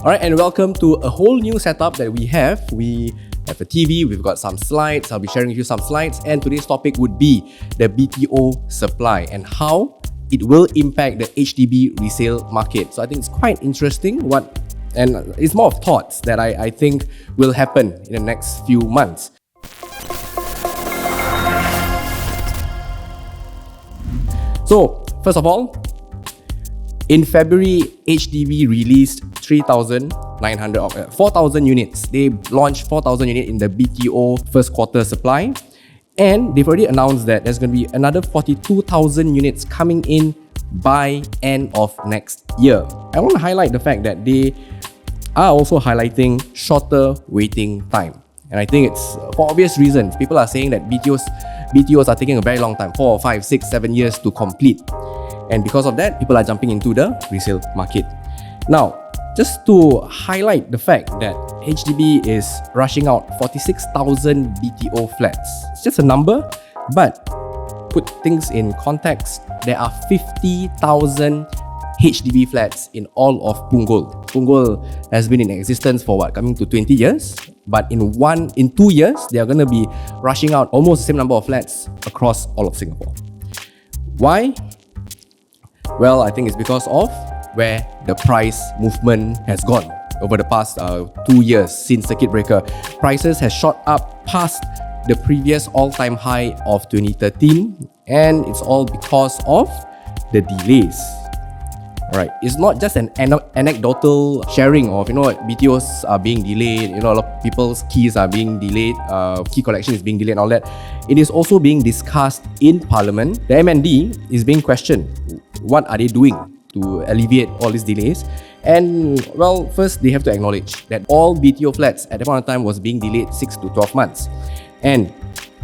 Alright, and welcome to a whole new setup that we have. We have a TV, we've got some slides, I'll be sharing with you some slides, and today's topic would be the BTO supply and how it will impact the HDB resale market. So I think it's quite interesting and it's more of thoughts that I think will happen in the next few months. So, first of all, in February, HDB released 4,000 units. They launched 4,000 units in the BTO first quarter supply. And they've already announced that there's going to be another 42,000 units coming in by end of next year. I want to highlight the fact that they are also highlighting shorter waiting time. And I think it's for obvious reasons. People are saying that BTOs are taking a very long time, 4, 5, 6, 7 years to complete. And because of that, people are jumping into the resale market. Now, just to highlight the fact that HDB is rushing out 46,000 BTO flats. It's just a number, but put things in context, there are 50,000 HDB flats in all of Punggol. Punggol has been in existence for coming to 20 years, but in 2 years, they are going to be rushing out almost the same number of flats across all of Singapore. Why? Well, I think it's because of where the price movement has gone over the past 2 years since circuit breaker. Prices has shot up past the previous all-time high of 2013, and it's all because of the delays. Alright, it's not just an anecdotal sharing of BTOs are being delayed, a lot of people's keys are being delayed, key collection is being delayed and all that. It is also being discussed in Parliament. The MND is being questioned. What are they doing to alleviate all these delays? And well, first they have to acknowledge that all BTO flats at that point of time was being delayed 6 to 12 months. And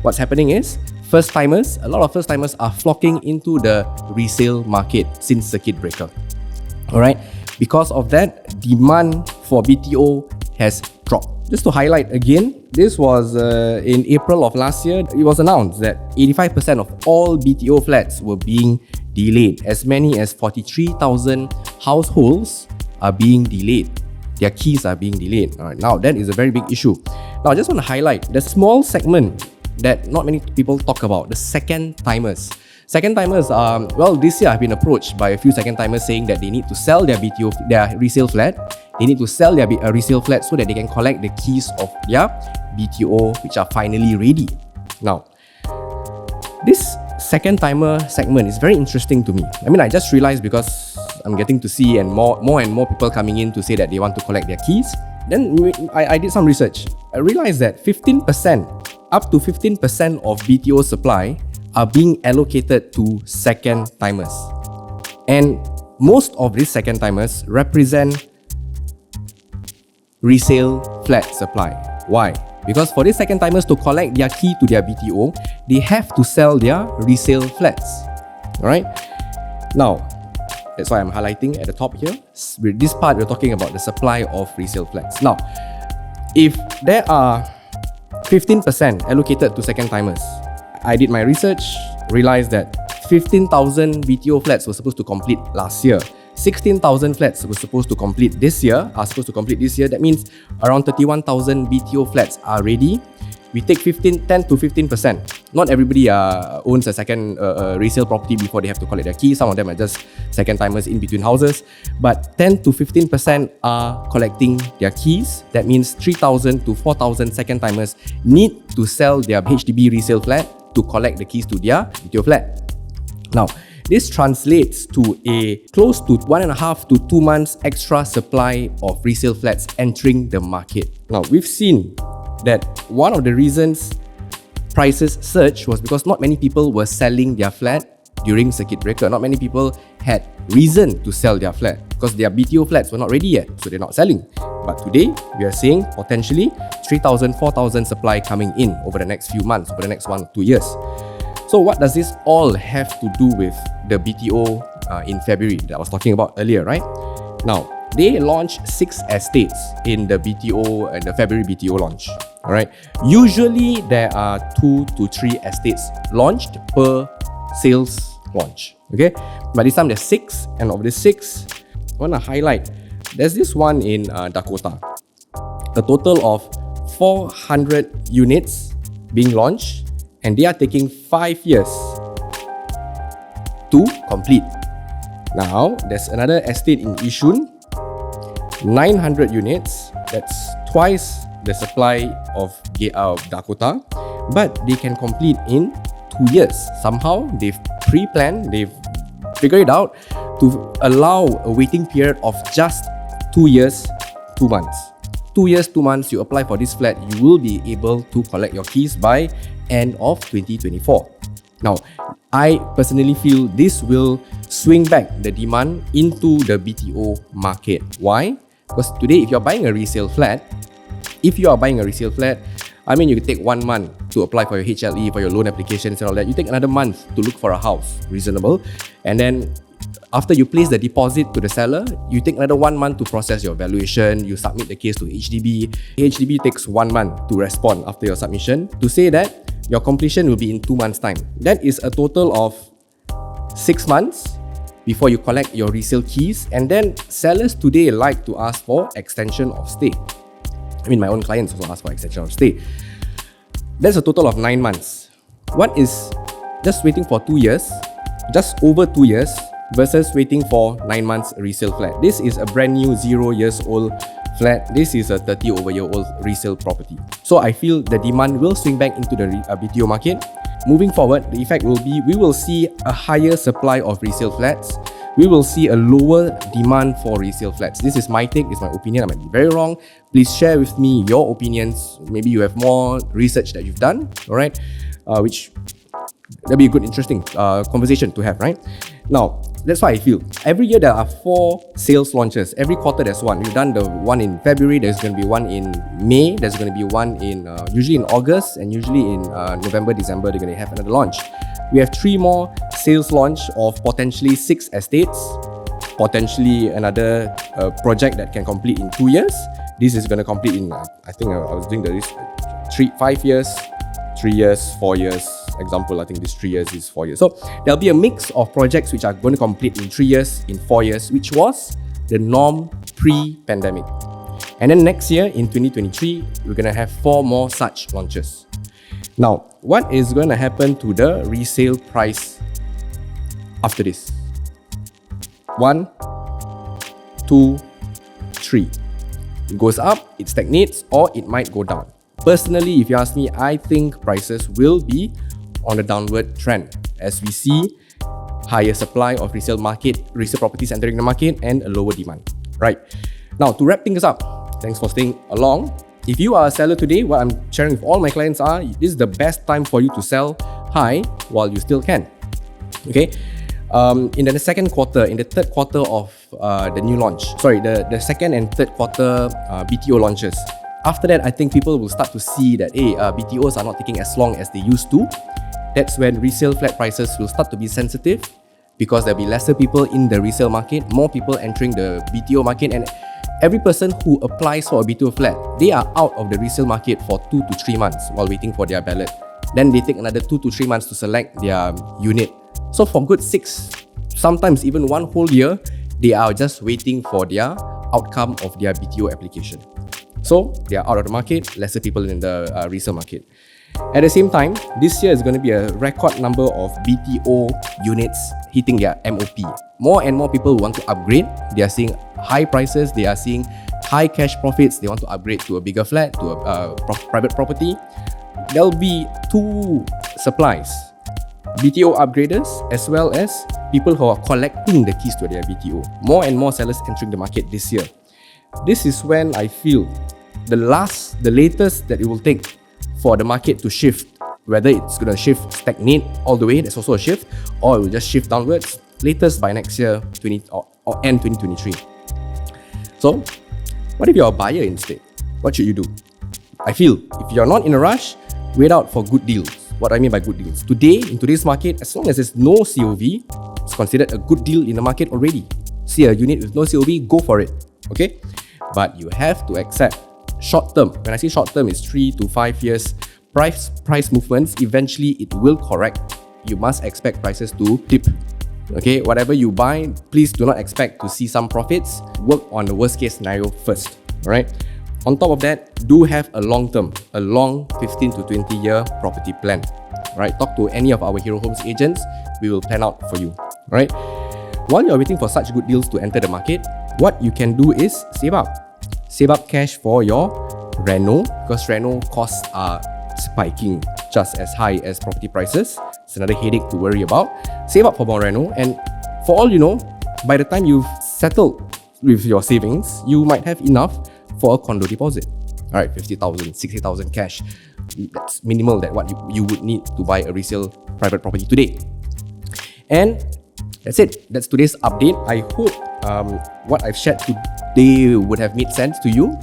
what's happening is a lot of first timers are flocking into the resale market since circuit breaker. Alright, because of that, demand for BTO has dropped. Just to highlight again, this was in April of last year. It was announced that 85% of all BTO flats were being delayed. As many as 43,000 households are being delayed. Their keys are being delayed. Alright, now that is a very big issue. Now I just want to highlight the small segment that not many people talk about, the second timers. Second timers, this year I've been approached by a few second timers saying that they need to sell their resale flat. They need to sell their resale flat so that they can collect the keys of their BTO, which are finally ready. Now, this second timer segment is very interesting to me. I just realized because I'm getting to see more and more people coming in to say that they want to collect their keys. Then I did some research. I realized that up to 15% of BTO supply are being allocated to second timers. And most of these second timers represent resale flat supply. Why? Because for these second timers to collect their key to their BTO, they have to sell their resale flats. Alright? Now, that's why I'm highlighting at the top here. With this part, we're talking about the supply of resale flats. Now, if there are 15% allocated to second timers, I did my research, realized that 15,000 BTO flats were supposed to complete last year. 16,000 flats were supposed to complete this year. That means around 31,000 BTO flats are ready. We take 10 to 15%. Not everybody owns a second resale property before they have to collect their keys. Some of them are just second timers in between houses. But 10 to 15% are collecting their keys. That means 3,000 to 4,000 second timers need to sell their HDB resale flat to collect the keys to their BTO flat. Now, this translates to a close to 1.5 to 2 months extra supply of resale flats entering the market. Now, we've seen that one of the reasons prices surged was because not many people were selling their flat during circuit breaker. Not many people had reason to sell their flat because their BTO flats were not ready yet, so they're not selling. But today, we are seeing potentially 3,000, 4,000 supply coming in over the next few months, over the next 1 or 2 years. So what does this all have to do with the BTO in February that I was talking about earlier, right? Now, they launched 6 estates in the BTO and the February BTO launch. Alright. Usually there are 2 to 3 estates launched per sales launch. Okay. But this time there's 6, and of the 6, I want to highlight there's this one in Dakota. A total of 400 units being launched, and they are taking 5 years to complete. Now, there's another estate in Yishun, 900 units. That's twice the supply of Dakota, but they can complete in 2 years. Somehow, they've pre-planned, they've figured it out to allow a waiting period of just 2 years, 2 months. 2 years, 2 months, you apply for this flat, you will be able to collect your keys by end of 2024. Now, I personally feel this will swing back the demand into the BTO market. Why? Because today, if you're buying a resale flat, I mean, you can take 1 month to apply for your HLE, for your loan applications and all that. You take another month to look for a house, reasonable. And then after you place the deposit to the seller, you take another 1 month to process your valuation. You submit the case to HDB. HDB takes 1 month to respond after your submission to say that your completion will be in 2 months' time. That is a total of 6 months before you collect your resale keys. And then sellers today like to ask for extension of stay. I mean, my own clients also ask for extension of stay. That's a total of 9 months. What is just waiting for 2 years, just over 2 years, versus waiting for 9 months resale flat? This is a brand new 0 years old flat. This is a 30-over-year-old resale property. So I feel the demand will swing back into the BTO market. Moving forward, the effect will be we will see a higher supply of resale flats. We will see a lower demand for resale flats. This is my take, this is my opinion. I might be very wrong. Please share with me your opinions. Maybe you have more research that you've done, alright? Which that'll be a good, interesting conversation to have, right? Now, that's why I feel. Every year there are 4 sales launches. Every quarter there's one. We've done the one in February, there's going to be one in May, there's going to be one in usually in August, and usually in November, December, they're going to have another launch. We have 3 more sales launch of potentially 6 estates, potentially another project that can complete in 2 years. This is going to complete in, I think I was doing the 5 years, 3 years, 4 years. Example, I think this 3 years is 4 years. So there'll be a mix of projects which are going to complete in 3 years, in 4 years, which was the norm pre-pandemic. And then next year, in 2023, we're going to have 4 more such launches. Now, what is going to happen to the resale price after this? 1, 2, 3. It goes up, it stagnates, or it might go down. Personally, if you ask me, I think prices will be on a downward trend as we see higher supply of resale properties entering the market and a lower demand. Right. Now, to wrap things up, thanks for staying along. If you are a seller today, what I'm sharing with all my clients are, this is the best time for you to sell high while you still can. Okay. In the second quarter, in the third quarter of the new launch, the second and third quarter BTO launches. After that, I think people will start to see that BTOs are not taking as long as they used to. That's when resale flat prices will start to be sensitive because there'll be lesser people in the resale market, more people entering the BTO market, and every person who applies for a BTO flat, they are out of the resale market for 2 to 3 months while waiting for their ballot. Then they take another 2 to 3 months to select their unit. So for good 6, sometimes even 1 whole year, they are just waiting for their outcome of their BTO application. So they are out of the market, lesser people in the resale market. At the same time, this year is going to be a record number of BTO units hitting their MOP. More and more people want to upgrade. They are seeing high prices, they are seeing high cash profits, they want to upgrade to a bigger flat, to a private property. There'll be 2 supplies, BTO upgraders as well as people who are collecting the keys to their BTO. More and more sellers entering the market this year. This is when I feel the latest that it will take for the market to shift, whether it's going to shift, stagnate all the way, that's also a shift, or it will just shift downwards, latest by next year, or end 2023. So, what if you're a buyer instead? What should you do? I feel, if you're not in a rush, wait out for good deals. What I mean by good deals? Today, in today's market, as long as there's no COV, it's considered a good deal in the market already. See a unit with no COV, go for it. Okay? But you have to accept short term. When I say short term, it's 3 to 5 years. Price movements, eventually it will correct. You must expect prices to dip Okay, whatever you buy, please do not expect to see some profits. Work on the worst case scenario first, right? On top of that, do have a long 15 to 20 year property plan, right? Talk to any of our Hero Homes agents. We will plan out for you, right? While you're waiting for such good deals to enter the market, what you can do is save up. Save up cash for your reno, because reno costs are spiking just as high as property prices. It's another headache to worry about. Save up for more reno, and for all you know, by the time you've settled with your savings, you might have enough for a condo deposit. Alright, 50,000, 60,000 cash. That's minimal than what you would need to buy a resale private property today. And that's it. That's today's update. I hope what I've shared today would have made sense to you.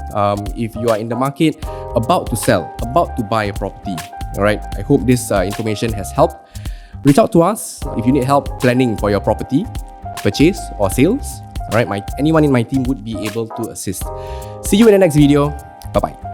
If you are in the market, about to sell, about to buy a property, alright, I hope this information has helped. Reach out to us if you need help planning for your property purchase or sales. Alright, anyone in my team would be able to assist. See you in the next video. Bye bye.